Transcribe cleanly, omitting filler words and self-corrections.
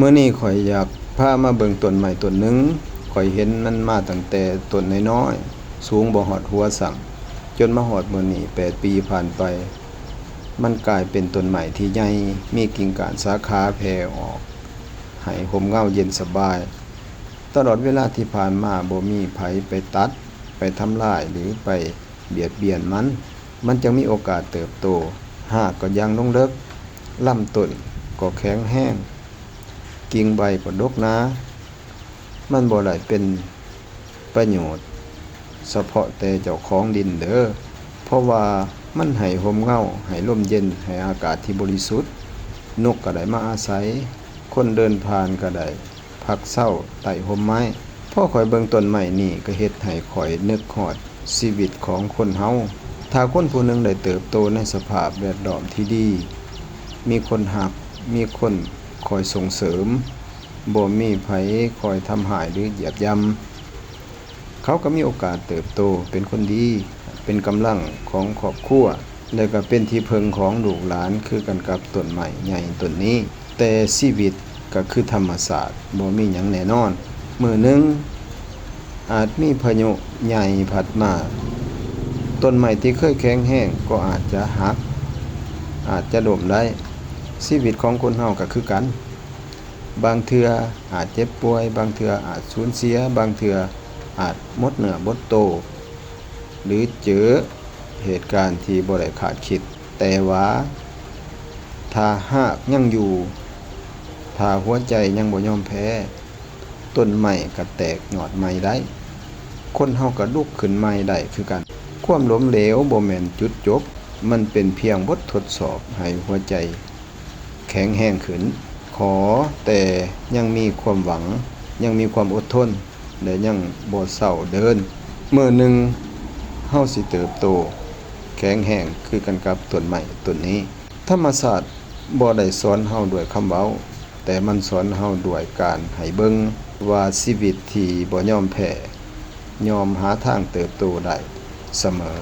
มื้อนี้ข้อยอยากพามาเบิ่งต้นไม้ต้นหนึ่งข้อยเห็นมันมาตั้งแต่ต้นน้อยๆสูงบ่ฮอดหัวซ้ำจนมาฮอดมื้อนี้8 ปีผ่านไปมันกลายเป็นต้นไม้ที่ใหญ่มีกิ่งก้านสาขาแผ่ออกให้ร่มเงาเย็นสบายตลอดเวลาที่ผ่านมาบ่มีไผไปตัดไปทำลายหรือไปเบียดเบียนมันจึงมีโอกาสเติบโตหากก็ยังลงเลิกลำต้นก็แข็งแรงกิ่งใบก็ดกหนามันบ่ได้เป็นประโยชน์เฉพาะแต่เจ้าของดินเด้อเพราะว่ามันให้ร่มเงาให้ลมเย็นให้อากาศที่บริสุทธิ์นกก็ได้มาอาศัยคนเดินผ่านก็ได้พักเช้าใต้ร่มไม้พอข้อยเบิ่งต้นไม้นี่ก็เฮ็ดให้ข้อยนึกฮอดชีวิตของคนเฮาถ้าคนผู้หนึ่งได้เติบโตในสภาพแวดล้อมที่ดีมีคนรักมีคนคอยส่งเสริมบ่มีไผคอยทำร้ายหรือเหยียบย่ำเขาก็มีโอกาสเติบโตเป็นคนดีเป็นกำลังของครอบครัวและก็เป็นที่พึ่งของลูกหลานคือกันกับต้นไม้ใหญ่ต้นนี้แต่ชีวิตก็คือธรรมศาสตร์บ่มีหยังแน่นอนมื้อหนึ่งอาจมีพายุใหญ่พัดมาต้นไม้ที่เคยแข็งแรงก็อาจจะหักอาจจะล้มได้ชีวิตของคนเฮาก็คือกันบางเทื่ออาจเจ็บป่วยบางเทื่ออาจสูญเสียบางเทื่ออาจหมดเนื้อหมดโตวหรือเจอเหตุการณ์ที่บ่ได้คาดคิดแต่ว่าถ้าหากยังอยู่ถ้าหัวใจยังบ่ยอมแพ้ต้นไม้ก็แตกยอดใหม่ได้คนเฮาก็ลุกขึ้นใหม่ได้คือกันความล้มเหลวบ่แม่นจุดจบมันเป็นเพียงบททดสอบให้หัวใจแข็งแรงขึ้นขอแต่ยังมีความหวังยังมีความอดทนและยังบ่เศร้าเดินมื้อหนึ่งเฮาสิเติบโตแข็งแรงคือกันกับต้นไม้ต้นนี้ธรรมศาสตร์บ่ได้สอนเฮาด้วยคำเว้าแต่มันสอนเฮาด้วยการให้เบิ่งว่าชีวิตที่บ่ยอมแพ้ยอมหาทางเติบโตได้เสมอ